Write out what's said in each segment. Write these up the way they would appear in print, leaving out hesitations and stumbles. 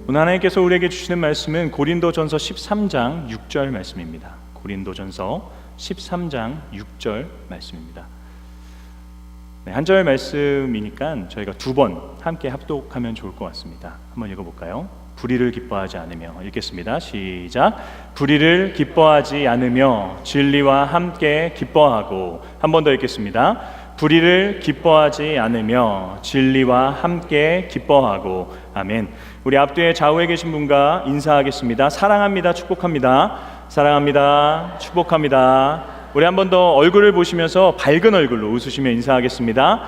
오늘 하나님께서 우리에게 주시는 말씀은 고린도전서 13장 6절 말씀입니다. 고린도전서 13장 6절 말씀입니다. 한 절 말씀이니까 저희가 두 번 함께 합독하면 좋을 것 같습니다. 한번 읽어볼까요? 불의를 기뻐하지 않으며. 읽겠습니다. 시작. 불의를 기뻐하지 않으며 진리와 함께 기뻐하고. 한 번 더 읽겠습니다. 불의를 기뻐하지 않으며 진리와 함께 기뻐하고. 아멘. 우리 앞뒤에 좌우에 계신 분과 인사하겠습니다. 사랑합니다. 축복합니다. 사랑합니다. 축복합니다. 우리 한 번 더 얼굴을 보시면서 밝은 얼굴로 웃으시며 인사하겠습니다.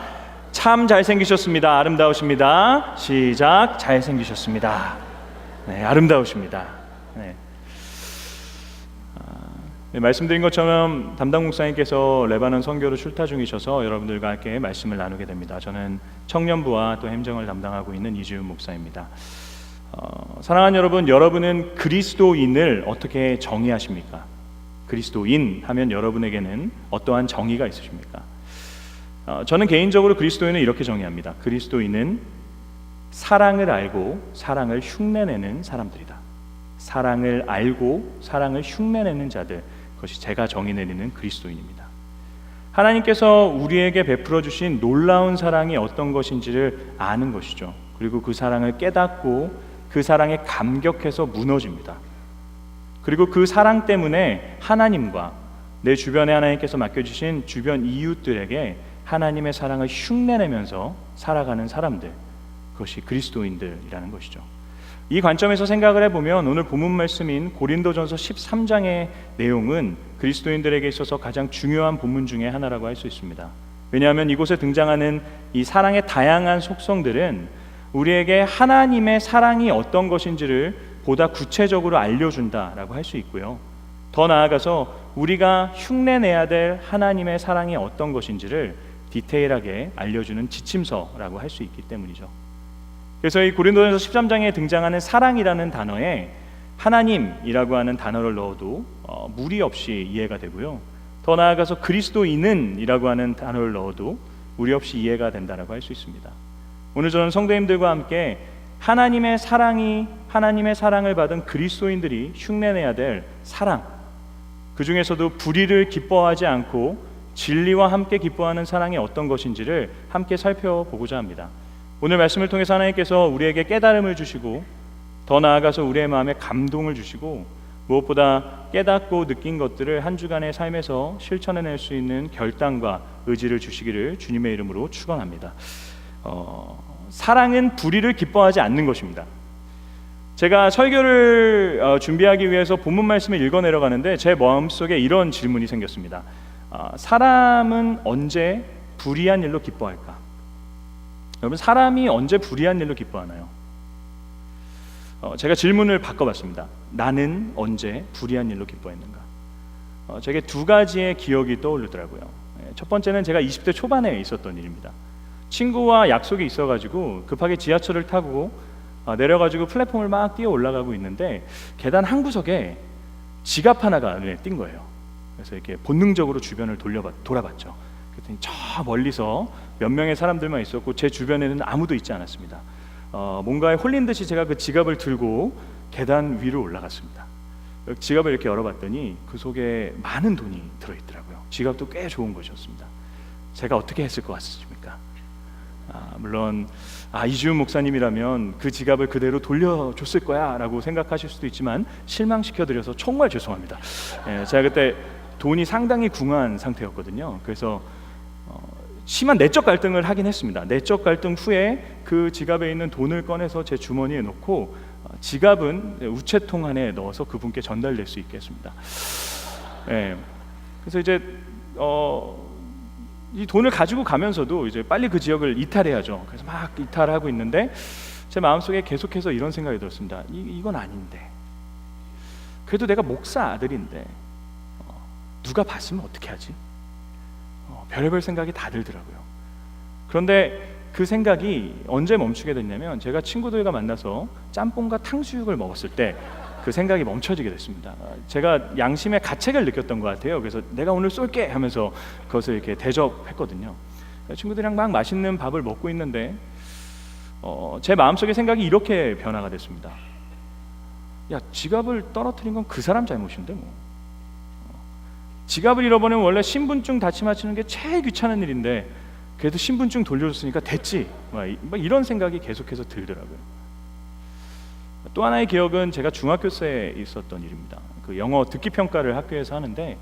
참 잘생기셨습니다. 아름다우십니다. 시작. 잘생기셨습니다. 네, 아름다우십니다. 네. 말씀드린 것처럼 담당 목사님께서 레바논 선교로 출타 중이셔서 여러분들과 함께 말씀을 나누게 됩니다. 저는 청년부와 또 행정을 담당하고 있는 이주윤 목사입니다. 사랑하는 여러분, 여러분은 그리스도인을 어떻게 정의하십니까? 그리스도인 하면 여러분에게는 어떠한 정의가 있으십니까? 저는 개인적으로 그리스도인을 이렇게 정의합니다. 그리스도인은 사랑을 알고 사랑을 흉내내는 사람들이다. 사랑을 알고 사랑을 흉내내는 자들, 그것이 제가 정의 내리는 그리스도인입니다. 하나님께서 우리에게 베풀어 주신 놀라운 사랑이 어떤 것인지를 아는 것이죠. 그리고 그 사랑을 깨닫고 그 사랑에 감격해서 무너집니다. 그리고 그 사랑 때문에 하나님과 내 주변에 하나님께서 맡겨주신 주변 이웃들에게 하나님의 사랑을 흉내내면서 살아가는 사람들, 그것이 그리스도인들이라는 것이죠. 이 관점에서 생각을 해보면 오늘 본문 말씀인 고린도전서 13장의 내용은 그리스도인들에게 있어서 가장 중요한 본문 중에 하나라고 할 수 있습니다. 왜냐하면 이곳에 등장하는 이 사랑의 다양한 속성들은 우리에게 하나님의 사랑이 어떤 것인지를 보다 구체적으로 알려준다라고 할 수 있고요. 더 나아가서 우리가 흉내내야 될 하나님의 사랑이 어떤 것인지를 디테일하게 알려주는 지침서라고 할 수 있기 때문이죠. 그래서 이 고린도전서 13장에 등장하는 사랑이라는 단어에 하나님이라고 하는 단어를 넣어도 무리 없이 이해가 되고요. 더 나아가서 그리스도인은이라고 하는 단어를 넣어도 무리 없이 이해가 된다라고 할 수 있습니다. 오늘 저는 성도님들과 함께 하나님의 사랑을 받은 그리스도인들이 흉내내야 될 사랑, 그 중에서도 불의를 기뻐하지 않고 진리와 함께 기뻐하는 사랑이 어떤 것인지를 함께 살펴보고자 합니다. 오늘 말씀을 통해서 하나님께서 우리에게 깨달음을 주시고 더 나아가서 우리의 마음에 감동을 주시고 무엇보다 깨닫고 느낀 것들을 한 주간의 삶에서 실천해낼 수 있는 결단과 의지를 주시기를 주님의 이름으로 축원합니다. 사랑은 불의를 기뻐하지 않는 것입니다. 제가 설교를 준비하기 위해서 본문 말씀을 읽어 내려가는데 제 마음속에 이런 질문이 생겼습니다. 사람은 언제 불의한 일로 기뻐할까? 여러분, 사람이 언제 불의한 일로 기뻐하나요? 제가 질문을 바꿔봤습니다. 나는 언제 불의한 일로 기뻐했는가? 제게 두 가지의 기억이 떠오르더라고요. 첫 번째는 제가 20대 초반에 있었던 일입니다. 친구와 약속이 있어가지고 급하게 지하철을 타고 내려가지고 플랫폼을 막 뛰어 올라가고 있는데 계단 한 구석에 지갑 하나가 눈에 띈 거예요. 그래서 이렇게 본능적으로 주변을 돌아봤죠. 그랬더니 저 멀리서 몇 명의 사람들만 있었고 제 주변에는 아무도 있지 않았습니다. 뭔가에 홀린 듯이 제가 그 지갑을 들고 계단 위로 올라갔습니다. 지갑을 이렇게 열어봤더니 그 속에 많은 돈이 들어있더라고요. 지갑도 꽤 좋은 것이었습니다. 제가 어떻게 했을 것 같습니까? 물론 이주윤 목사님이라면 그 지갑을 그대로 돌려줬을 거야 라고 생각하실 수도 있지만 실망시켜드려서 정말 죄송합니다. 제가 그때 돈이 상당히 궁한 상태였거든요. 그래서 심한 내적 갈등을 하긴 했습니다. 내적 갈등 후에 그 지갑에 있는 돈을 꺼내서 제 주머니에 넣고 지갑은 우체통 안에 넣어서 그분께 전달될 수 있게 했습니다. 그래서 이제 이 돈을 가지고 가면서도 이제 빨리 그 지역을 이탈해야죠. 그래서 막 이탈하고 있는데 제 마음속에 계속해서 이런 생각이 들었습니다. 이건 아닌데, 그래도 내가 목사 아들인데 누가 봤으면 어떻게 하지? 별의별 생각이 다 들더라고요. 그런데 그 생각이 언제 멈추게 됐냐면 제가 친구들과 만나서 짬뽕과 탕수육을 먹었을 때 그 생각이 멈춰지게 됐습니다. 제가 양심의 가책을 느꼈던 것 같아요. 그래서 내가 오늘 쏠게 하면서 그것을 이렇게 대접했거든요. 친구들이랑 막 맛있는 밥을 먹고 있는데 제 마음속의 생각이 이렇게 변화가 됐습니다. 야, 지갑을 떨어뜨린 건 그 사람 잘못인데 뭐. 지갑을 잃어버리면 원래 신분증 다치 맞추는 게 제일 귀찮은 일인데 그래도 신분증 돌려줬으니까 됐지. 막 이런 생각이 계속해서 들더라고요. 또 하나의 기억은 제가 중학교 때에 있었던 일입니다. 그 영어 듣기 평가를 학교에서 하는데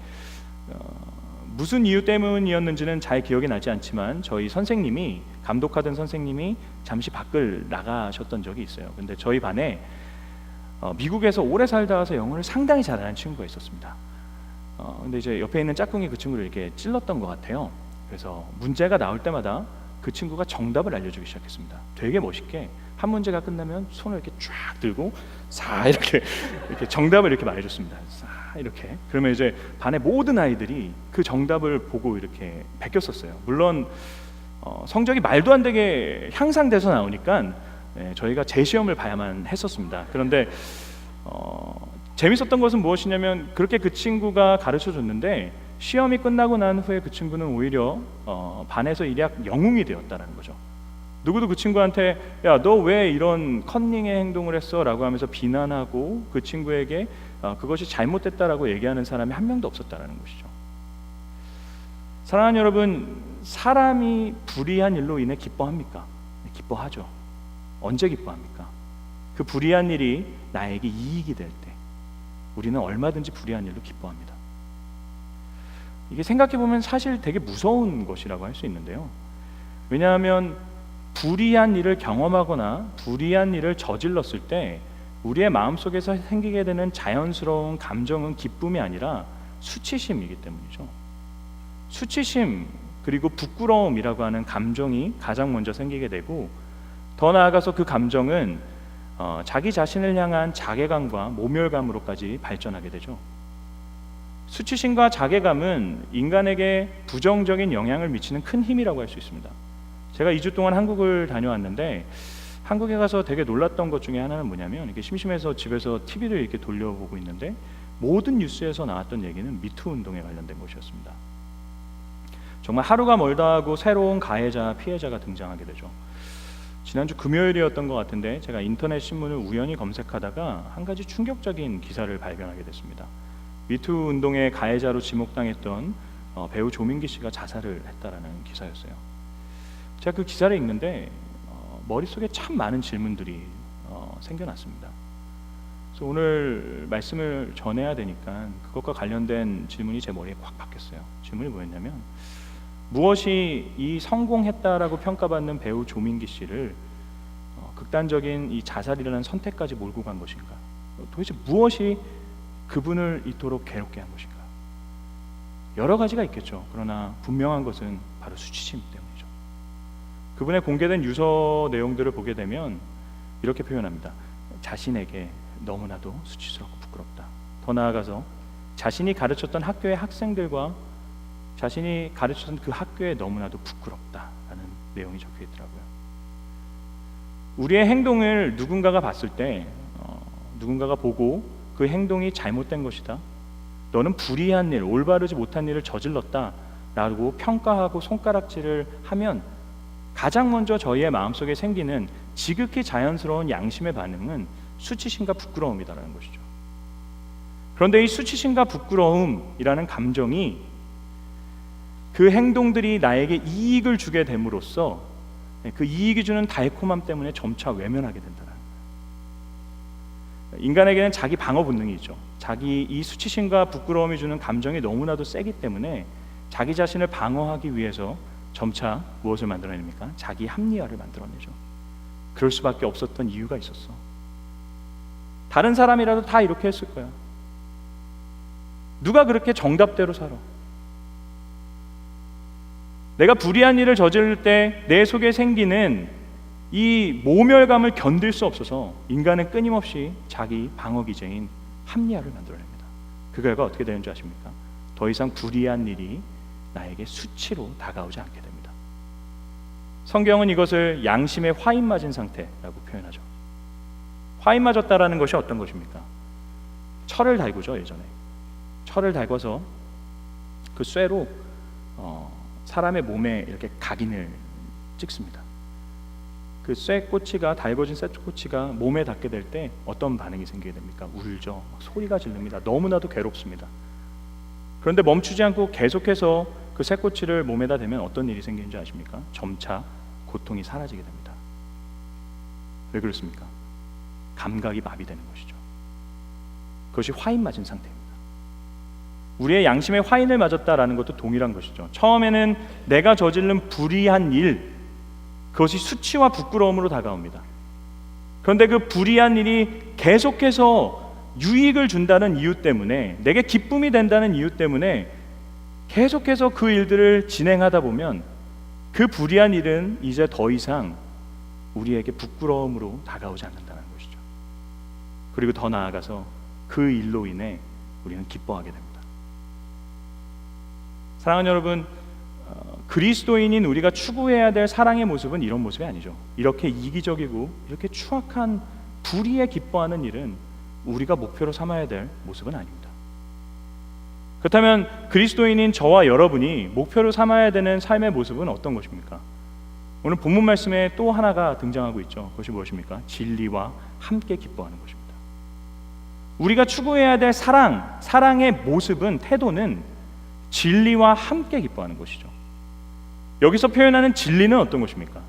무슨 이유 때문이었는지는 잘 기억이 나지 않지만 저희 선생님이, 감독하던 선생님이 잠시 밖을 나가셨던 적이 있어요. 근데 저희 반에 미국에서 오래 살다 와서 영어를 상당히 잘하는 친구가 있었습니다. 근데 이제 옆에 있는 짝꿍이 그 친구를 이렇게 찔렀던 것 같아요. 그래서 문제가 나올 때마다 그 친구가 정답을 알려주기 시작했습니다. 되게 멋있게 한 문제가 끝나면 손을 이렇게 쫙 들고 사 이렇게 정답을 이렇게 말해줬습니다. 사 이렇게. 그러면 이제 반의 모든 아이들이 그 정답을 보고 이렇게 베꼈었어요. 물론 성적이 말도 안 되게 향상돼서 나오니까 저희가 재시험을 봐야만 했었습니다. 그런데 재밌었던 것은 무엇이냐면 그렇게 그 친구가 가르쳐 줬는데 시험이 끝나고 난 후에 그 친구는 오히려 반에서 일약 영웅이 되었다라는 거죠. 누구도 그 친구한테 야, 너 왜 이런 컨닝의 행동을 했어? 라고 하면서 비난하고 그 친구에게 그것이 잘못됐다라고 얘기하는 사람이 한 명도 없었다라는 것이죠. 사랑하는 여러분, 사람이 불의한 일로 인해 기뻐합니까? 기뻐하죠. 언제 기뻐합니까? 그 불의한 일이 나에게 이익이 될 때 우리는 얼마든지 불의한 일로 기뻐합니다. 이게 생각해보면 사실 되게 무서운 것이라고 할 수 있는데요. 왜냐하면 불의한 일을 경험하거나 불의한 일을 저질렀을 때 우리의 마음속에서 생기게 되는 자연스러운 감정은 기쁨이 아니라 수치심이기 때문이죠. 수치심 그리고 부끄러움이라고 하는 감정이 가장 먼저 생기게 되고, 더 나아가서 그 감정은 자기 자신을 향한 자괴감과 모멸감으로까지 발전하게 되죠. 수치심과 자괴감은 인간에게 부정적인 영향을 미치는 큰 힘이라고 할 수 있습니다. 제가 2주 동안 한국을 다녀왔는데 한국에 가서 되게 놀랐던 것 중에 하나는 뭐냐면, 이렇게 심심해서 집에서 TV를 이렇게 돌려보고 있는데 모든 뉴스에서 나왔던 얘기는 미투 운동에 관련된 것이었습니다. 정말 하루가 멀다 하고 새로운 가해자, 피해자가 등장하게 되죠. 지난주 금요일이었던 것 같은데 제가 인터넷 신문을 우연히 검색하다가 한 가지 충격적인 기사를 발견하게 됐습니다. 미투 운동의 가해자로 지목당했던 배우 조민기 씨가 자살을 했다라는 기사였어요. 제가 그 기사를 읽는데 머릿속에 참 많은 질문들이 생겨났습니다. 그래서 오늘 말씀을 전해야 되니까 그것과 관련된 질문이 제 머리에 꽉 박혔어요. 질문이 뭐였냐면, 무엇이 이 성공했다라고 평가받는 배우 조민기 씨를 극단적인 이 자살이라는 선택까지 몰고 간 것인가? 도대체 무엇이 그분을 이토록 괴롭게 한 것인가? 여러 가지가 있겠죠. 그러나 분명한 것은 바로 수치심 때문이죠. 그분의 공개된 유서 내용들을 보게 되면 이렇게 표현합니다. 자신에게 너무나도 수치스럽고 부끄럽다. 더 나아가서 자신이 가르쳤던 학교의 학생들과 자신이 가르쳤던 그 학교에 너무나도 부끄럽다라는 내용이 적혀 있더라고요. 우리의 행동을 누군가가 봤을 때 누군가가 보고 그 행동이 잘못된 것이다, 너는 불의한 일, 올바르지 못한 일을 저질렀다 라고 평가하고 손가락질을 하면 가장 먼저 저희의 마음속에 생기는 지극히 자연스러운 양심의 반응은 수치심과 부끄러움이다라는 것이죠. 그런데 이 수치심과 부끄러움이라는 감정이 그 행동들이 나에게 이익을 주게 됨으로써 그 이익이 주는 달콤함 때문에 점차 외면하게 된다는 거예요. 인간에게는 자기 방어 본능이 있죠. 자기 이 수치심과 부끄러움이 주는 감정이 너무나도 세기 때문에 자기 자신을 방어하기 위해서 점차 무엇을 만들어냅니까? 자기 합리화를 만들어내죠. 그럴 수밖에 없었던 이유가 있었어. 다른 사람이라도 다 이렇게 했을 거야. 누가 그렇게 정답대로 살아? 내가 불의한 일을 저지를 때 내 속에 생기는 이 모멸감을 견딜 수 없어서 인간은 끊임없이 자기 방어 기제인 합리화를 만들어냅니다. 그 결과 어떻게 되는 줄 아십니까? 더 이상 불의한 일이 나에게 수치로 다가오지 않게 됩니다. 성경은 이것을 양심의 화인 맞은 상태라고 표현하죠. 화인 맞았다라는 것이 어떤 것입니까? 철을 달구죠. 예전에 철을 달궈서 그 쇠로 사람의 몸에 이렇게 각인을 찍습니다. 그 쇠꼬치가 달궈진 쇠꼬치가 몸에 닿게 될 때 어떤 반응이 생기게 됩니까? 울죠. 소리가 지릅니다. 너무나도 괴롭습니다. 그런데 멈추지 않고 계속해서 그 쇠꼬치를 몸에다 대면 어떤 일이 생기는지 아십니까? 점차 고통이 사라지게 됩니다. 왜 그렇습니까? 감각이 마비되는 것이죠. 그것이 화인 맞은 상태입니다. 우리의 양심에 화인을 맞았다라는 것도 동일한 것이죠. 처음에는 내가 저지른 불의한 일, 그것이 수치와 부끄러움으로 다가옵니다. 그런데 그 불의한 일이 계속해서 유익을 준다는 이유 때문에, 내게 기쁨이 된다는 이유 때문에 계속해서 그 일들을 진행하다 보면 그 불의한 일은 이제 더 이상 우리에게 부끄러움으로 다가오지 않는다는 것이죠. 그리고 더 나아가서 그 일로 인해 우리는 기뻐하게 됩니다. 사랑하는 여러분, 그리스도인인 우리가 추구해야 될 사랑의 모습은 이런 모습이 아니죠. 이렇게 이기적이고 이렇게 추악한 불의에 기뻐하는 일은 우리가 목표로 삼아야 될 모습은 아닙니다. 그렇다면 그리스도인인 저와 여러분이 목표로 삼아야 되는 삶의 모습은 어떤 것입니까? 오늘 본문 말씀에 또 하나가 등장하고 있죠. 그것이 무엇입니까? 진리와 함께 기뻐하는 것입니다. 우리가 추구해야 될 사랑의 모습은, 태도는 진리와 함께 기뻐하는 것이죠. 여기서 표현하는 진리는 어떤 것입니까?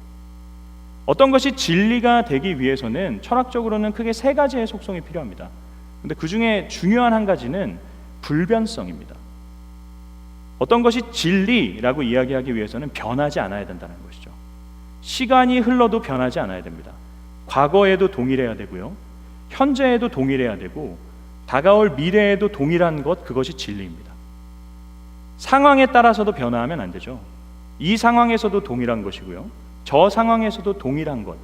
어떤 것이 진리가 되기 위해서는 철학적으로는 크게 세 가지의 속성이 필요합니다. 그런데 그 중에 중요한 한 가지는 불변성입니다. 어떤 것이 진리라고 이야기하기 위해서는 변하지 않아야 된다는 것이죠. 시간이 흘러도 변하지 않아야 됩니다. 과거에도 동일해야 되고요, 현재에도 동일해야 되고, 다가올 미래에도 동일한 것, 그것이 진리입니다. 상황에 따라서도 변화하면 안 되죠. 이 상황에서도 동일한 것이고요, 저 상황에서도 동일한 것,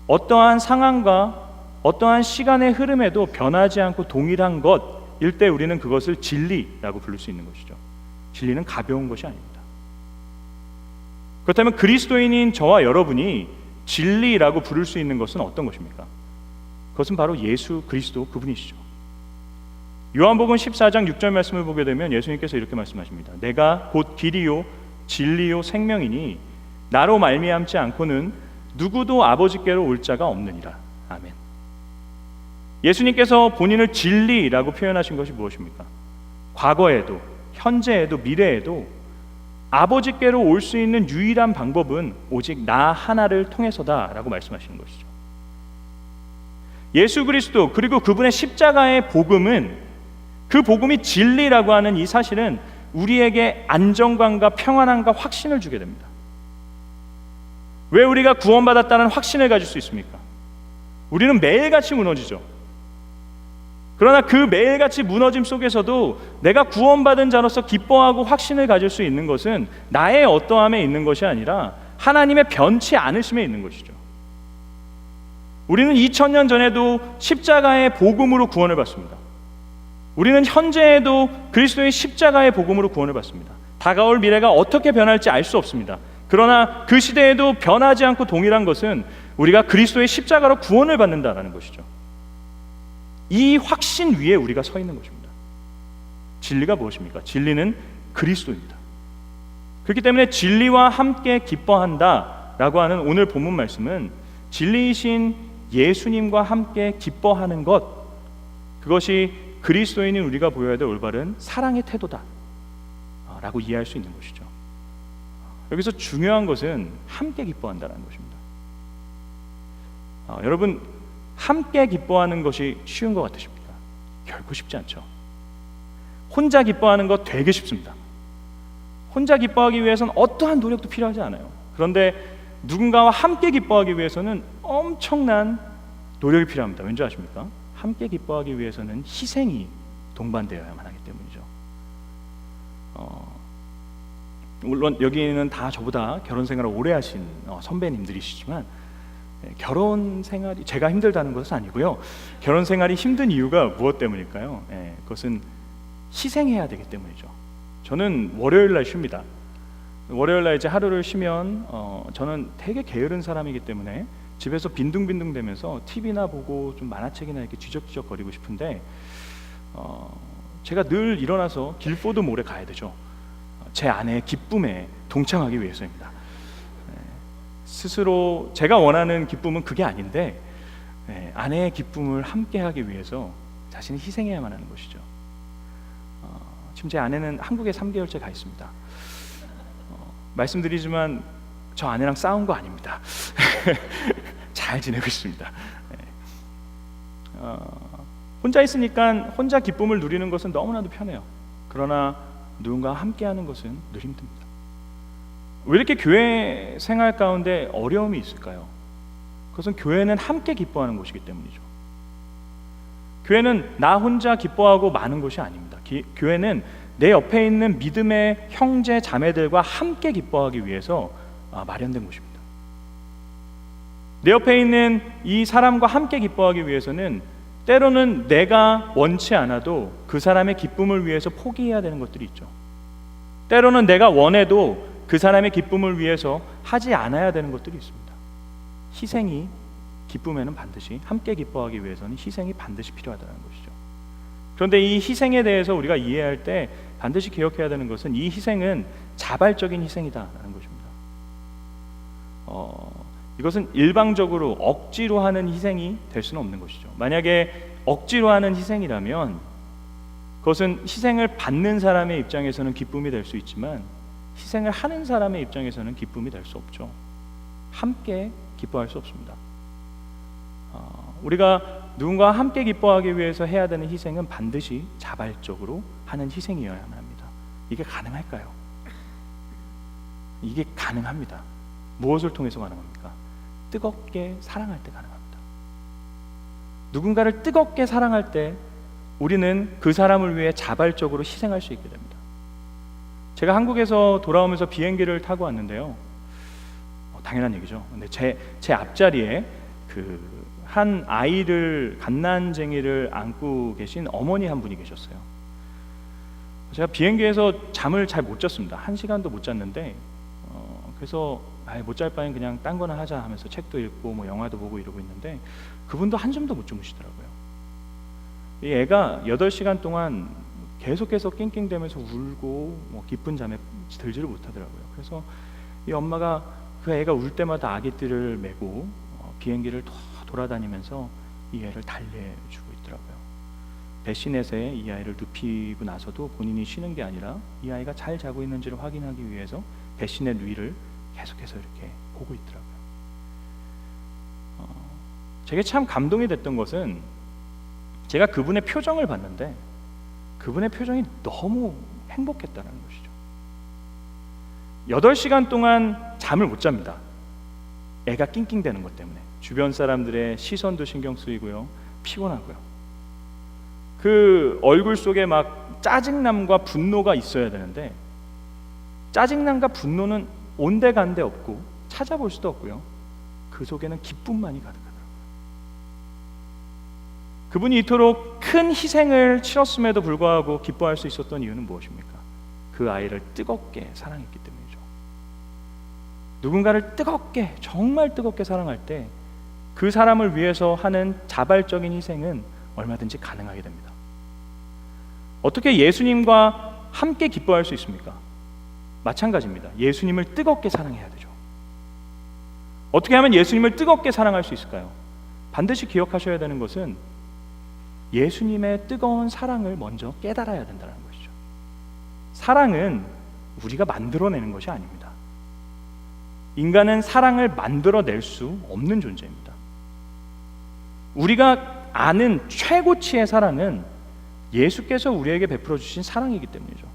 어떠한 상황과 어떠한 시간의 흐름에도 변하지 않고 동일한 것일 때 우리는 그것을 진리라고 부를 수 있는 것이죠. 진리는 가벼운 것이 아닙니다. 그렇다면 그리스도인인 저와 여러분이 진리라고 부를 수 있는 것은 어떤 것입니까? 그것은 바로 예수 그리스도 그분이시죠. 요한복음 14장 6절 말씀을 보게 되면 예수님께서 이렇게 말씀하십니다. 내가 곧 길이요 진리요 생명이니 나로 말미암지 않고는 누구도 아버지께로 올 자가 없느니라. 아멘. 예수님께서 본인을 진리라고 표현하신 것이 무엇입니까? 과거에도 현재에도 미래에도 아버지께로 올 수 있는 유일한 방법은 오직 나 하나를 통해서다라고 말씀하시는 것이죠. 예수 그리스도 그리고 그분의 십자가의 복음은, 그 복음이 진리라고 하는 이 사실은 우리에게 안정감과 평안함과 확신을 주게 됩니다. 왜 우리가 구원받았다는 확신을 가질 수 있습니까? 우리는 매일같이 무너지죠. 그러나 그 매일같이 무너짐 속에서도 내가 구원받은 자로서 기뻐하고 확신을 가질 수 있는 것은 나의 어떠함에 있는 것이 아니라 하나님의 변치 않으심에 있는 것이죠. 우리는 2000년 전에도 십자가의 복음으로 구원을 받습니다. 우리는 현재에도 그리스도의 십자가의 복음으로 구원을 받습니다. 다가올 미래가 어떻게 변할지 알 수 없습니다. 그러나 그 시대에도 변하지 않고 동일한 것은 우리가 그리스도의 십자가로 구원을 받는다라는 것이죠. 이 확신 위에 우리가 서 있는 것입니다. 진리가 무엇입니까? 진리는 그리스도입니다. 그렇기 때문에 진리와 함께 기뻐한다라고 하는 오늘 본문 말씀은 진리이신 예수님과 함께 기뻐하는 것, 그것이 그리스도인인 우리가 보여야 될 올바른 사랑의 태도다 라고 이해할 수 있는 것이죠. 여기서 중요한 것은 함께 기뻐한다는 것입니다. 여러분, 함께 기뻐하는 것이 쉬운 것 같으십니까? 결코 쉽지 않죠. 혼자 기뻐하는 것 되게 쉽습니다. 혼자 기뻐하기 위해서는 어떠한 노력도 필요하지 않아요. 그런데 누군가와 함께 기뻐하기 위해서는 엄청난 노력이 필요합니다. 왠지 아십니까? 함께 기뻐하기 위해서는 희생이 동반되어야만 하기 때문이죠. 물론 여기는 다 저보다 결혼 생활을 오래 하신 선배님들이시지만, 결혼 생활이 제가 힘들다는 것은 아니고요, 결혼 생활이 힘든 이유가 무엇 때문일까요? 그것은 희생해야 되기 때문이죠. 저는 월요일 날 쉽니다. 월요일 날 이제 하루를 쉬면 저는 되게 게으른 사람이기 때문에 집에서 빈둥빈둥 대면서 TV나 보고 좀 만화책이나 이렇게 뒤적뒤적 거리고 싶은데, 제가 늘 일어나서 길포도 모래 가야 되죠. 제 아내의 기쁨에 동참하기 위해서입니다. 스스로 제가 원하는 기쁨은 그게 아닌데 아내의 기쁨을 함께하기 위해서 자신이 희생해야만 하는 것이죠. 지금 제 아내는 한국에 3개월째 가 있습니다. 말씀드리지만 저 아내랑 싸운 거 아닙니다. 잘 지내고 있습니다. 혼자 있으니까 혼자 기쁨을 누리는 것은 너무나도 편해요. 그러나 누군가와 함께하는 것은 늘 힘듭니다. 왜 이렇게 교회 생활 가운데 어려움이 있을까요? 그것은 교회는 함께 기뻐하는 곳이기 때문이죠. 교회는 나 혼자 기뻐하고 마는 곳이 아닙니다. 교회는 내 옆에 있는 믿음의 형제 자매들과 함께 기뻐하기 위해서 마련된 곳입니다. 내 옆에 있는 이 사람과 함께 기뻐하기 위해서는 때로는 내가 원치 않아도 그 사람의 기쁨을 위해서 포기해야 되는 것들이 있죠. 때로는 내가 원해도 그 사람의 기쁨을 위해서 하지 않아야 되는 것들이 있습니다. 희생이 기쁨에는 반드시, 함께 기뻐하기 위해서는 희생이 반드시 필요하다는 것이죠. 그런데 이 희생에 대해서 우리가 이해할 때 반드시 기억해야 되는 것은 이 희생은 자발적인 희생이다라는 것입니다. 이것은 일방적으로 억지로 하는 희생이 될 수는 없는 것이죠. 만약에 억지로 하는 희생이라면 그것은 희생을 받는 사람의 입장에서는 기쁨이 될 수 있지만 희생을 하는 사람의 입장에서는 기쁨이 될 수 없죠. 함께 기뻐할 수 없습니다. 우리가 누군가와 함께 기뻐하기 위해서 해야 되는 희생은 반드시 자발적으로 하는 희생이어야만 합니다. 이게 가능할까요? 이게 가능합니다. 무엇을 통해서 가능합니까? 뜨겁게 사랑할 때 가능합니다. 누군가를 뜨겁게 사랑할 때 우리는 그 사람을 위해 자발적으로 희생할 수 있게 됩니다. 제가 한국에서 돌아오면서 비행기를 타고 왔는데요. 당연한 얘기죠. 근데 제 앞자리에 그 한 아이를 갓난쟁이를 안고 계신 어머니 한 분이 계셨어요. 제가 비행기에서 잠을 잘 못 잤습니다. 1시간도 못 잤는데 그래서 못 잘 바엔 그냥 딴 거나 하자 하면서 책도 읽고 뭐 영화도 보고 이러고 있는데 그분도 한숨도 못 주무시더라고요. 이 애가 8시간 동안 계속해서 낑낑대면서 울고 뭐 깊은 잠에 들지를 못하더라고요. 그래서 이 엄마가 그 애가 울 때마다 아기띠를 메고 비행기를 돌아다니면서 이 애를 달래주고 있더라고요. 배시넷에 이 아이를 눕히고 나서도 본인이 쉬는 게 아니라 이 아이가 잘 자고 있는지를 확인하기 위해서 배시넷 위를 계속해서 이렇게 보고 있더라고요. 제게 참 감동이 됐던 것은 제가 그분의 표정을 봤는데 그분의 표정이 너무 행복했다는 것이죠. 8시간 동안 잠을 못 잡니다. 애가 낑낑대는 것 때문에 주변 사람들의 시선도 신경 쓰이고요, 피곤하고요. 그 얼굴 속에 막 짜증남과 분노가 있어야 되는데 짜증남과 분노는 온데간데 없고 찾아볼 수도 없고요. 그 속에는 기쁨만이 가득하더라고요. 그분이 이토록 큰 희생을 치렀음에도 불구하고 기뻐할 수 있었던 이유는 무엇입니까? 그 아이를 뜨겁게 사랑했기 때문이죠. 누군가를 뜨겁게, 정말 뜨겁게 사랑할 때 그 사람을 위해서 하는 자발적인 희생은 얼마든지 가능하게 됩니다. 어떻게 예수님과 함께 기뻐할 수 있습니까? 마찬가지입니다. 예수님을 뜨겁게 사랑해야 되죠. 어떻게 하면 예수님을 뜨겁게 사랑할 수 있을까요? 반드시 기억하셔야 되는 것은 예수님의 뜨거운 사랑을 먼저 깨달아야 된다는 것이죠. 사랑은 우리가 만들어내는 것이 아닙니다. 인간은 사랑을 만들어낼 수 없는 존재입니다. 우리가 아는 최고치의 사랑은 예수께서 우리에게 베풀어 주신 사랑이기 때문이죠.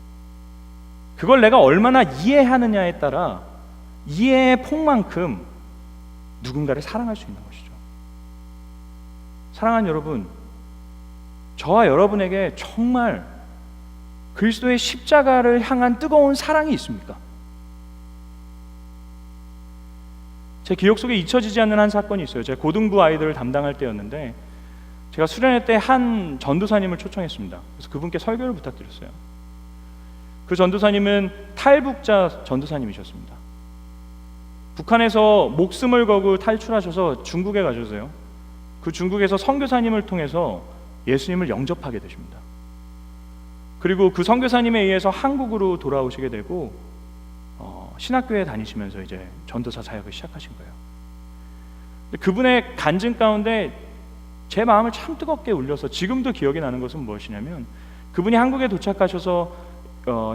그걸 내가 얼마나 이해하느냐에 따라 이해의 폭만큼 누군가를 사랑할 수 있는 것이죠. 사랑하는 여러분, 저와 여러분에게 정말 그리스도의 십자가를 향한 뜨거운 사랑이 있습니까? 제 기억 속에 잊혀지지 않는 한 사건이 있어요. 제가 고등부 아이들을 담당할 때였는데 제가 수련회 때 한 전도사님을 초청했습니다. 그래서 그분께 설교를 부탁드렸어요. 그 전도사님은 탈북자 전도사님이셨습니다. 북한에서 목숨을 걸고 탈출하셔서 중국에 가셔서요. 그 중국에서 선교사님을 통해서 예수님을 영접하게 되십니다. 그리고 그 선교사님에 의해서 한국으로 돌아오시게 되고 신학교에 다니시면서 이제 전도사 사역을 시작하신 거예요. 근데 그분의 간증 가운데 제 마음을 참 뜨겁게 울려서 지금도 기억이 나는 것은 무엇이냐면, 그분이 한국에 도착하셔서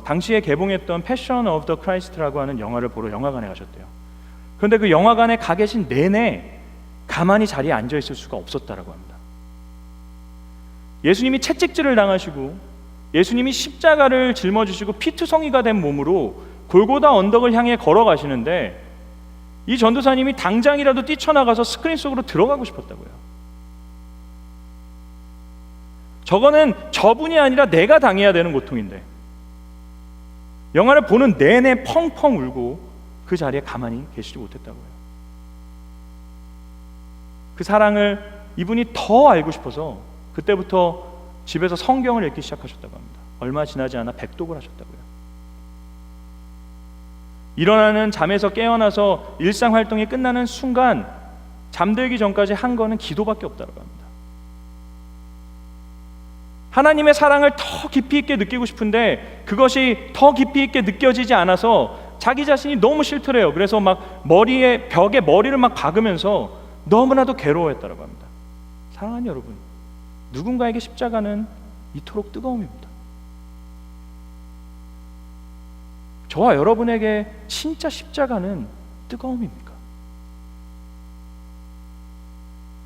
당시에 개봉했던 패션 오브 더 크라이스트라고 하는 영화를 보러 영화관에 가셨대요. 그런데 그 영화관에 가 계신 내내 가만히 자리에 앉아 있을 수가 없었다라고 합니다. 예수님이 채찍질을 당하시고 예수님이 십자가를 짊어지시고 피투성이가 된 몸으로 골고다 언덕을 향해 걸어가시는데, 이 전도사님이 당장이라도 뛰쳐나가서 스크린 속으로 들어가고 싶었다고요. 저거는 저분이 아니라 내가 당해야 되는 고통인데, 영화를 보는 내내 펑펑 울고 그 자리에 가만히 계시지 못했다고요. 그 사랑을 이분이 더 알고 싶어서 그때부터 집에서 성경을 읽기 시작하셨다고 합니다. 얼마 지나지 않아 백독을 하셨다고요. 일어나는 잠에서 깨어나서 일상활동이 끝나는 순간 잠들기 전까지 한 거는 기도밖에 없다고 합니다. 하나님의 사랑을 더 깊이 있게 느끼고 싶은데 그것이 더 깊이 있게 느껴지지 않아서 자기 자신이 너무 싫더래요. 그래서 막 벽에 머리를 막 박으면서 너무나도 괴로워했다고 합니다. 사랑하는 여러분, 누군가에게 십자가는 이토록 뜨거움입니다. 저와 여러분에게 진짜 십자가는 뜨거움입니까?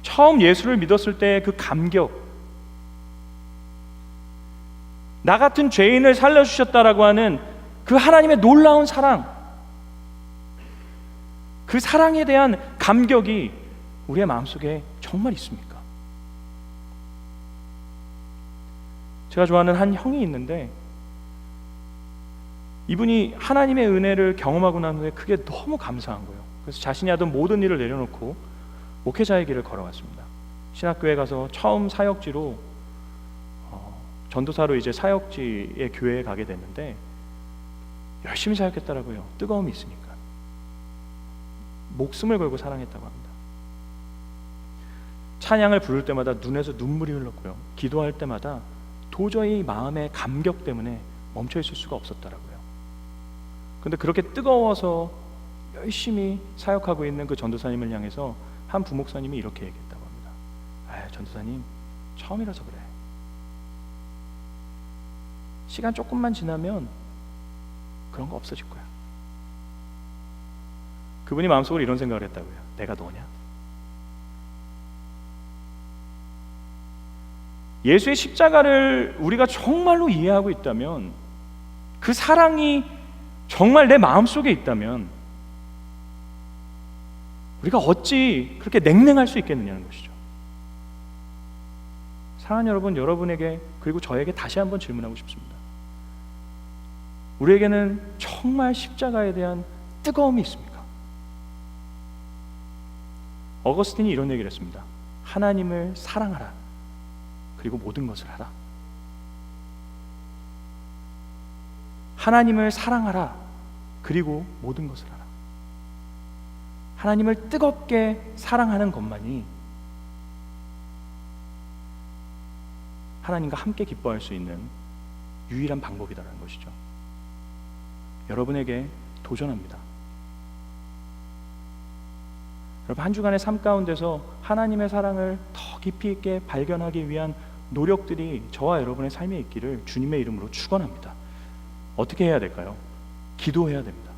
처음 예수를 믿었을 때 그 감격, 나 같은 죄인을 살려주셨다라고 하는 그 하나님의 놀라운 사랑, 그 사랑에 대한 감격이 우리의 마음속에 정말 있습니까? 제가 좋아하는 한 형이 있는데, 이분이 하나님의 은혜를 경험하고 난 후에 그게 너무 감사한 거예요. 그래서 자신이 하던 모든 일을 내려놓고 목회자의 길을 걸어갔습니다. 신학교에 가서 처음 사역지로 전도사로 이제 사역지의 교회에 가게 됐는데, 열심히 사역했다라고요. 뜨거움이 있으니까 목숨을 걸고 사랑했다고 합니다. 찬양을 부를 때마다 눈에서 눈물이 흘렀고요. 기도할 때마다 도저히 마음의 감격 때문에 멈춰 있을 수가 없었다라고요. 근데 그렇게 뜨거워서 열심히 사역하고 있는 그 전도사님을 향해서 한 부목사님이 이렇게 얘기했다고 합니다. 아, 전도사님, 처음이라서 그래. 시간 조금만 지나면 그런 거 없어질 거야. 그분이 마음속으로 이런 생각을 했다고요. 내가 너냐? 예수의 십자가를 우리가 정말로 이해하고 있다면, 그 사랑이 정말 내 마음속에 있다면 우리가 어찌 그렇게 냉랭할 수 있겠느냐는 것이죠. 사랑하는 여러분, 여러분에게 그리고 저에게 다시 한번 질문하고 싶습니다. 우리에게는 정말 십자가에 대한 뜨거움이 있습니까? 어거스틴이 이런 얘기를 했습니다. 하나님을 사랑하라, 그리고 모든 것을 하라. 하나님을 사랑하라, 그리고 모든 것을 하라. 하나님을 뜨겁게 사랑하는 것만이 하나님과 함께 기뻐할 수 있는 유일한 방법이다라는 것이죠. 여러분에게 도전합니다. 여러분, 한 주간의 삶 가운데서 하나님의 사랑을 더 깊이 있게 발견하기 위한 노력들이 저와 여러분의 삶에 있기를 주님의 이름으로 축원합니다. 어떻게 해야 될까요? 기도해야 됩니다.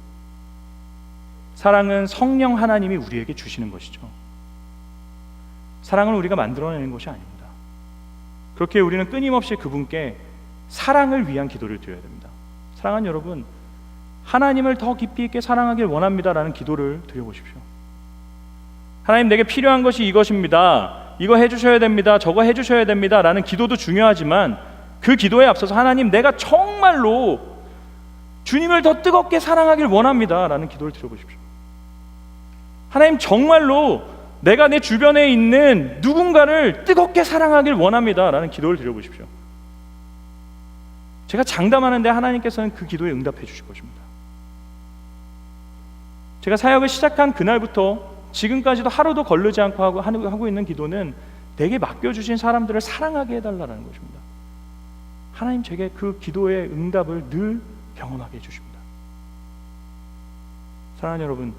사랑은 성령 하나님이 우리에게 주시는 것이죠. 사랑을 우리가 만들어내는 것이 아닙니다. 그렇게 우리는 끊임없이 그분께 사랑을 위한 기도를 드려야 됩니다. 사랑하는 여러분, 하나님을 더 깊이 있게 사랑하길 원합니다라는 기도를 드려보십시오. 하나님, 내게 필요한 것이 이것입니다. 이거 해주셔야 됩니다. 저거 해주셔야 됩니다. 라는 기도도 중요하지만, 그 기도에 앞서서 하나님, 내가 정말로 주님을 더 뜨겁게 사랑하길 원합니다. 라는 기도를 드려보십시오. 하나님, 정말로 내가 내 주변에 있는 누군가를 뜨겁게 사랑하길 원합니다. 라는 기도를 드려보십시오. 제가 장담하는데 하나님께서는 그 기도에 응답해 주실 것입니다. 제가 사역을 시작한 그날부터 지금까지도 하루도 거르지 않고 하고 있는 기도는 내게 맡겨주신 사람들을 사랑하게 해달라는 것입니다. 하나님, 제게 그 기도의 응답을 늘 경험하게 해주십니다. 사랑하는 여러분,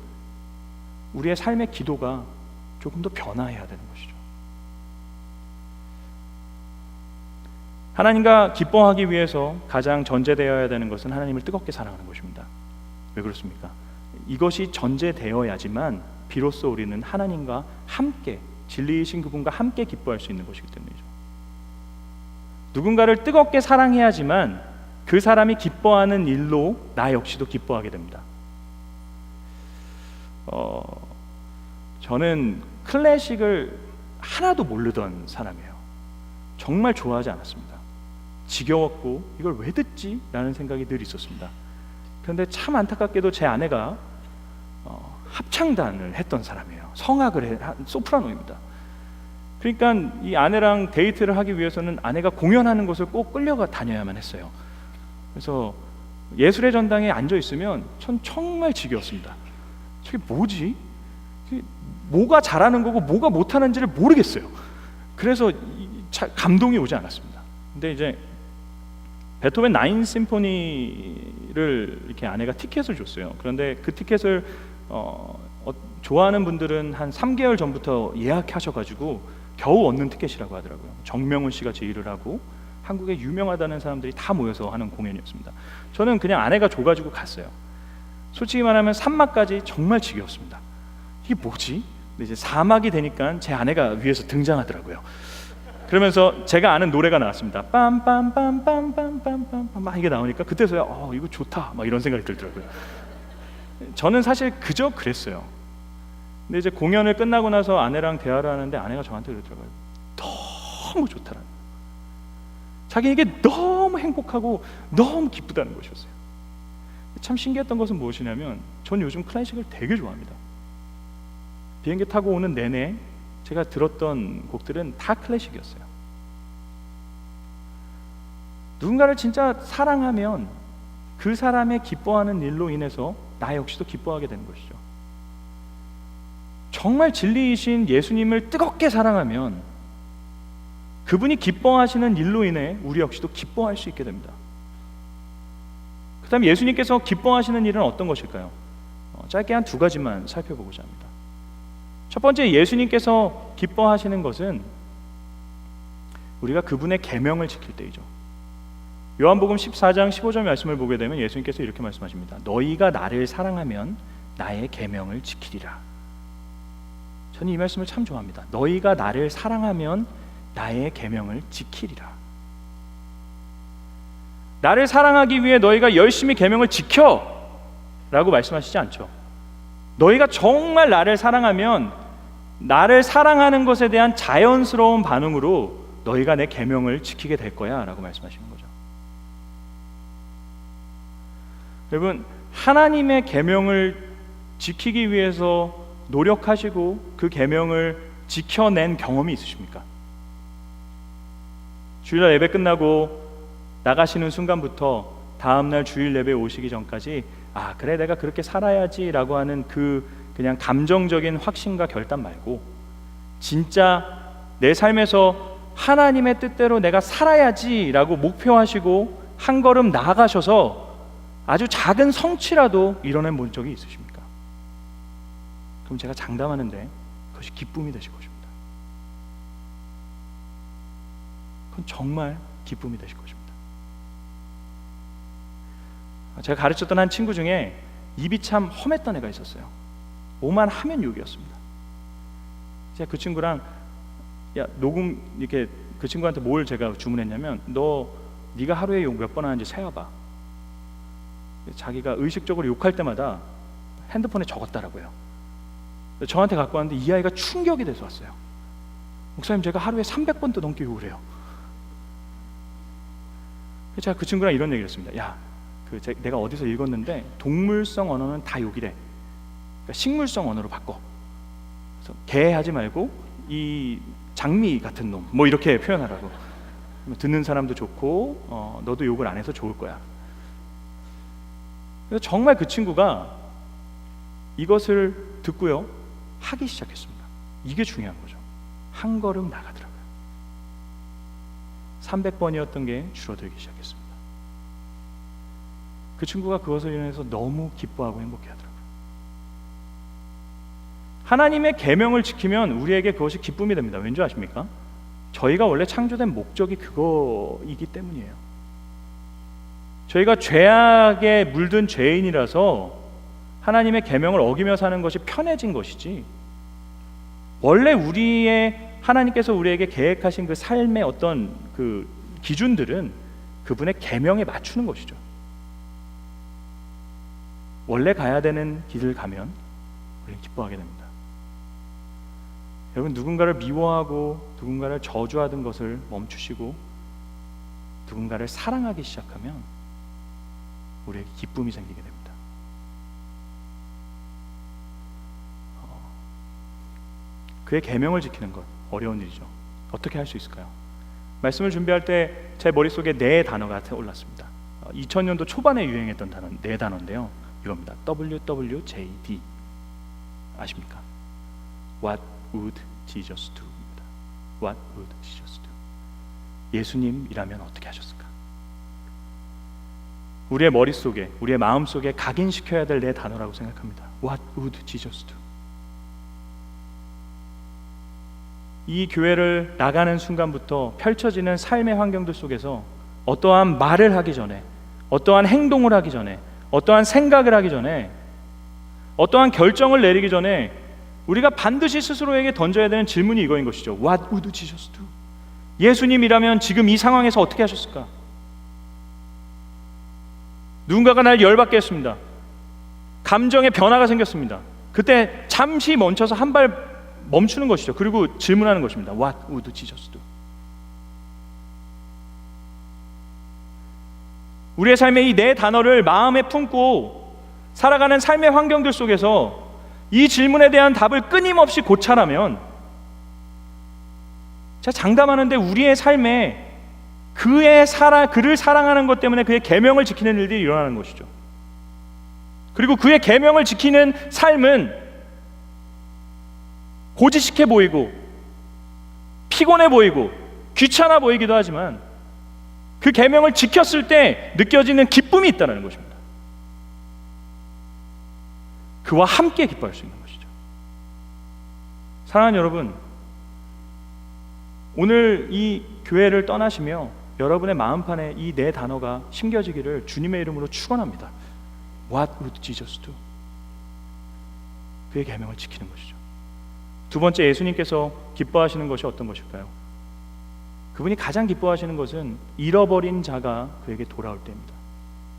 우리의 삶의 기도가 조금 더 변화해야 되는 것이죠. 하나님과 기뻐하기 위해서 가장 전제되어야 되는 것은 하나님을 뜨겁게 사랑하는 것입니다. 왜 그렇습니까? 이것이 전제되어야지만 비로소 우리는 하나님과 함께, 진리이신 그분과 함께 기뻐할 수 있는 것이기 때문이죠. 누군가를 뜨겁게 사랑해야지만 그 사람이 기뻐하는 일로 나 역시도 기뻐하게 됩니다. 저는 클래식을 하나도 모르던 사람이에요. 정말 좋아하지 않았습니다. 지겨웠고 이걸 왜 듣지? 라는 생각이 늘 있었습니다. 그런데 참 안타깝게도 제 아내가 합창단을 했던 사람이에요. 성악을 한 소프라노입니다. 그러니까 이 아내랑 데이트를 하기 위해서는 아내가 공연하는 곳을 꼭 끌려가 다녀야만 했어요. 그래서 예술의 전당에 앉아 있으면 전 정말 지겨웠습니다. 저게 뭐지? 뭐가 잘하는 거고 뭐가 못하는지를 모르겠어요. 그래서 감동이 오지 않았습니다. 근데 이제 베토벤 9 심포니를 이렇게 아내가 티켓을 줬어요. 그런데 그 티켓을 좋아하는 분들은 한 3개월 전부터 예약하셔가지고 겨우 얻는 티켓이라고 하더라고요. 정명훈 씨가 제의를 하고 한국에 유명하다는 사람들이 다 모여서 하는 공연이었습니다. 저는 그냥 아내가 줘가지고 갔어요. 솔직히 말하면 3막까지 정말 지겨웠습니다. 이게 뭐지? 근데 이제 4막이 되니까 제 아내가 위에서 등장하더라고요. 그러면서 제가 아는 노래가 나왔습니다. 빰빰빰빰빰빰빰빰 막 이게 나오니까 그때서야 이거 좋다 막 이런 생각이 들더라고요. 저는 사실 그저 그랬어요. 근데 이제 공연을 끝나고 나서 아내랑 대화를 하는데 아내가 저한테 그러더라고요. 너무 좋다라는 거예요. 자기 이게 너무 행복하고 너무 기쁘다는 것이었어요. 참 신기했던 것은 무엇이냐면 전 요즘 클래식을 되게 좋아합니다. 비행기 타고 오는 내내 제가 들었던 곡들은 다 클래식이었어요. 누군가를 진짜 사랑하면 그 사람의 기뻐하는 일로 인해서 나 역시도 기뻐하게 되는 것이죠. 정말 진리이신 예수님을 뜨겁게 사랑하면 그분이 기뻐하시는 일로 인해 우리 역시도 기뻐할 수 있게 됩니다. 그 다음 예수님께서 기뻐하시는 일은 어떤 것일까요? 짧게 한 2가지만 살펴보고자 합니다. 첫 번째, 예수님께서 기뻐하시는 것은 우리가 그분의 계명을 지킬 때이죠. 요한복음 14장 15절 말씀을 보게 되면 예수님께서 이렇게 말씀하십니다. 너희가 나를 사랑하면 나의 계명을 지키리라. 저는 이 말씀을 참 좋아합니다. 너희가 나를 사랑하면 나의 계명을 지키리라. 나를 사랑하기 위해 너희가 열심히 계명을 지켜 라고 말씀하시지 않죠. 너희가 정말 나를 사랑하면 나를 사랑하는 것에 대한 자연스러운 반응으로 너희가 내 계명을 지키게 될 거야 라고 말씀하시는 거죠. 여러분, 하나님의 계명을 지키기 위해서 노력하시고 그 계명을 지켜낸 경험이 있으십니까? 주일날 예배 끝나고 나가시는 순간부터 다음날 주일 예배 오시기 전까지 그래 내가 그렇게 살아야지 라고 하는 그냥 감정적인 확신과 결단 말고 진짜 내 삶에서 하나님의 뜻대로 내가 살아야지 라고 목표하시고 한 걸음 나아가셔서 아주 작은 성취라도 이뤄낸 본 적이 있으십니까? 그럼 제가 장담하는데 그것이 기쁨이 되실 것입니다. 그건 정말 기쁨이 되실 것입니다. 제가 가르쳤던 한 친구 중에 입이 참 험했던 애가 있었어요. 뭐만 하면 욕이었습니다. 제가 그 친구랑 녹음 이렇게 그 친구한테 뭘 제가 주문했냐면 네가 하루에 욕 몇 번 하는지 세어봐. 자기가 의식적으로 욕할 때마다 핸드폰에 적었다라고요. 저한테 갖고 왔는데 이 아이가 충격이 돼서 왔어요. 목사님, 제가 하루에 300번도 넘게 욕을 해요. 제가 그 친구랑 이런 얘기를 했습니다. 내가 어디서 읽었는데 동물성 언어는 다 욕이래. 그러니까 식물성 언어로 바꿔. 그래서 개 하지 말고 이 장미 같은 놈 뭐 이렇게 표현하라고. 듣는 사람도 좋고 너도 욕을 안 해서 좋을 거야. 그래서 정말 그 친구가 이것을 듣고요 하기 시작했습니다. 이게 중요한 거죠. 한 걸음 나가더라고요. 300번이었던 게 줄어들기 시작했습니다. 그 친구가 그것을 인해서 너무 기뻐하고 행복해하더라고요. 하나님의 계명을 지키면 우리에게 그것이 기쁨이 됩니다. 왠지 아십니까? 저희가 원래 창조된 목적이 그거이기 때문이에요. 저희가 죄악에 물든 죄인이라서 하나님의 계명을 어기며 사는 것이 편해진 것이지, 원래 하나님께서 우리에게 계획하신 그 삶의 어떤 그 기준들은 그분의 계명에 맞추는 것이죠. 원래 가야 되는 길을 가면 우리는 기뻐하게 됩니다. 여러분, 누군가를 미워하고 누군가를 저주하던 것을 멈추시고 누군가를 사랑하기 시작하면 우리에게 기쁨이 생기게 됩니다. 그의 계명을 지키는 것, 어려운 일이죠. 어떻게 할 수 있을까요? 말씀을 준비할 때 제 머릿속에 네 단어가 올랐습니다. 2000년도 초반에 유행했던 단어, 네 단어인데요, 이겁니다. WWJD 아십니까? What would Jesus do? 입니다. What would Jesus do? 예수님이라면 어떻게 하셨을까? 우리의 머릿속에, 우리의 마음속에 각인시켜야 될 네 단어라고 생각합니다. What would Jesus do? 이 교회를 나가는 순간부터 펼쳐지는 삶의 환경들 속에서 어떠한 말을 하기 전에, 어떠한 행동을 하기 전에, 어떠한 생각을 하기 전에, 어떠한 결정을 내리기 전에 우리가 반드시 스스로에게 던져야 되는 질문이 이거인 것이죠. What would Jesus do? 예수님이라면 지금 이 상황에서 어떻게 하셨을까? 누군가가 날 열받게 했습니다. 감정의 변화가 생겼습니다. 그때 잠시 멈춰서 한 발 멈추는 것이죠. 그리고 질문하는 것입니다. What would Jesus do? 우리의 삶의 이 네 단어를 마음에 품고 살아가는 삶의 환경들 속에서 이 질문에 대한 답을 끊임없이 고찰하면, 제가 장담하는데 우리의 삶에 그를 사랑하는 것 때문에 그의 계명을 지키는 일들이 일어나는 것이죠. 그리고 그의 계명을 지키는 삶은 고지식해 보이고 피곤해 보이고 귀찮아 보이기도 하지만 그 계명을 지켰을 때 느껴지는 기쁨이 있다는 것입니다. 그와 함께 기뻐할 수 있는 것이죠. 사랑하는 여러분, 오늘 이 교회를 떠나시며 여러분의 마음판에 이 네 단어가 심겨지기를 주님의 이름으로 축원합니다. What would Jesus do? 그의 계명을 지키는 것이죠. 두 번째, 예수님께서 기뻐하시는 것이 어떤 것일까요? 그분이 가장 기뻐하시는 것은 잃어버린 자가 그에게 돌아올 때입니다.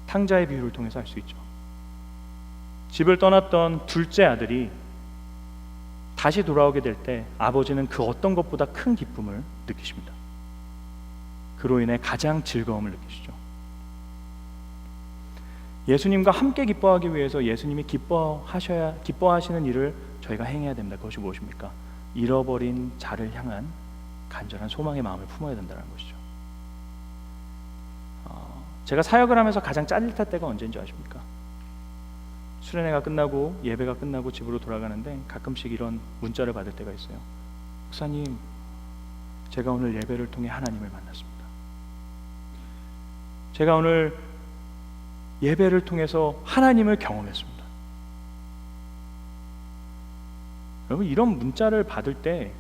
탕자의 비유를 통해서 알 수 있죠. 집을 떠났던 둘째 아들이 다시 돌아오게 될 때 아버지는 그 어떤 것보다 큰 기쁨을 느끼십니다. 그로 인해 가장 즐거움을 느끼시죠. 예수님과 함께 기뻐하기 위해서 예수님이 기뻐하시는 일을 저희가 행해야 됩니다. 그것이 무엇입니까? 잃어버린 자를 향한 간절한 소망의 마음을 품어야 된다는 것이죠. 제가 사역을 하면서 가장 짜릿할 때가 언제인지 아십니까? 수련회가 끝나고 예배가 끝나고 집으로 돌아가는데 가끔씩 이런 문자를 받을 때가 있어요. 목사님, 제가 오늘 예배를 통해 하나님을 만났습니다. 제가 오늘 예배를 통해서 하나님을 경험했습니다. 여러분, 이런 문자를 받을 때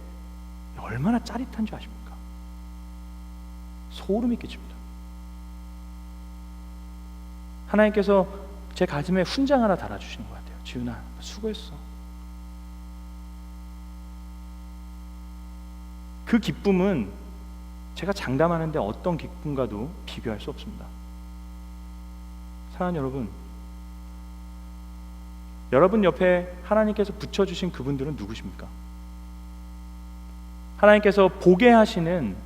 얼마나 짜릿한지 아십니까? 소름이 끼칩니다. 하나님께서 제 가슴에 훈장 하나 달아주시는 것 같아요. 지훈아, 수고했어. 그 기쁨은 제가 장담하는데 어떤 기쁨과도 비교할 수 없습니다. 사랑하는 여러분, 여러분 옆에 하나님께서 붙여주신 그분들은 누구십니까? 하나님께서 보게 하시는,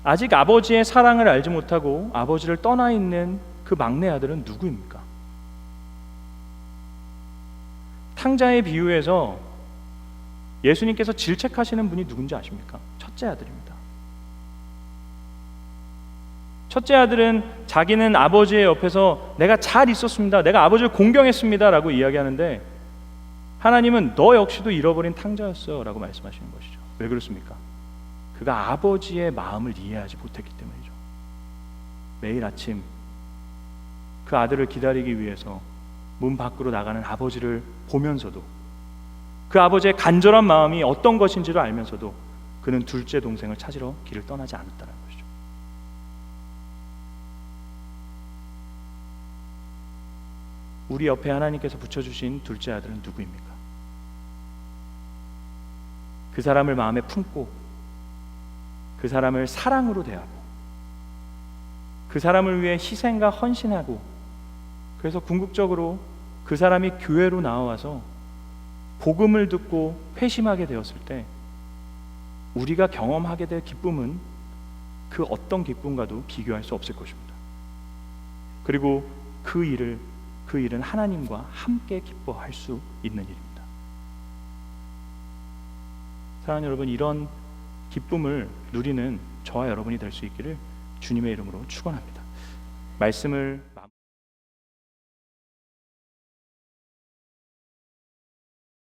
아직 아버지의 사랑을 알지 못하고 아버지를 떠나 있는 그 막내 아들은 누구입니까? 탕자의 비유에서 예수님께서 질책하시는 분이 누군지 아십니까? 첫째 아들입니다. 첫째 아들은 자기는 아버지의 옆에서 내가 잘 있었습니다, 내가 아버지를 공경했습니다 라고 이야기하는데, 하나님은 너 역시도 잃어버린 탕자였어 라고 말씀하시는 것이죠. 왜 그렇습니까? 그가 아버지의 마음을 이해하지 못했기 때문이죠. 매일 아침 그 아들을 기다리기 위해서 문 밖으로 나가는 아버지를 보면서도 그 아버지의 간절한 마음이 어떤 것인지를 알면서도 그는 둘째 동생을 찾으러 길을 떠나지 않았다는 것이죠. 우리 옆에 하나님께서 붙여주신 둘째 아들은 누구입니까? 그 사람을 마음에 품고 그 사람을 사랑으로 대하고 그 사람을 위해 희생과 헌신하고, 그래서 궁극적으로 그 사람이 교회로 나와서 복음을 듣고 회심하게 되었을 때 우리가 경험하게 될 기쁨은 그 어떤 기쁨과도 비교할 수 없을 것입니다. 그리고 그 일은 하나님과 함께 기뻐할 수 있는 일입니다. 사랑하는 여러분, 이런 기쁨을 누리는 저와 여러분이 될 수 있기를 주님의 이름으로 축원합니다. 말씀을